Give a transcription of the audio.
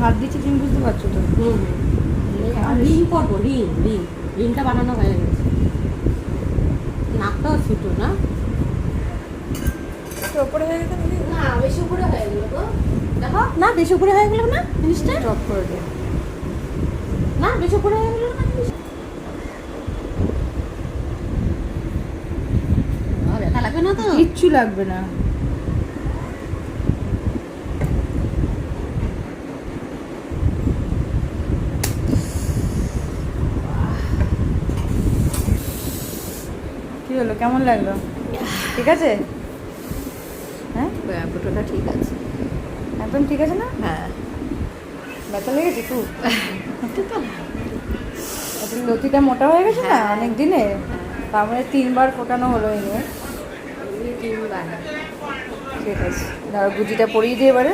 হাত দিচ্ছি তুমি বুঝতে পারছো তো? রিং করবো, রিংটা বানানো হয়ে গেছে। নাকটাও ছোটো না? ওপরে হয়ে গেছে নাকি? না, বেশি উপরে হয়ে গেল তো। দেখো না, বেশি উপরে হয়ে গেল না জিনিসটা? স্টপ করে দে। না, বেশি উপরে হয়ে গেল না জিনিসটা? ব্যথা লাগবে না তো? কিচ্ছু লাগবে না। কি হলো, কেমন লাগলো? ঠিক আছে? হ্যাঁ, ফুটোটা ঠিক আছে। একদম ঠিক আছে না? হ্যাঁ, ব্যথা লেগেছে খুব? লতিটা মোটা হয়ে গেছে না অনেক দিনে, তার মানে 3 বার ফোটানো হলো এই নিয়ে। 3 বার। ঠিক আছে, দাঁড়া গুজিটা পরিয়ে দিয়ে এবারে।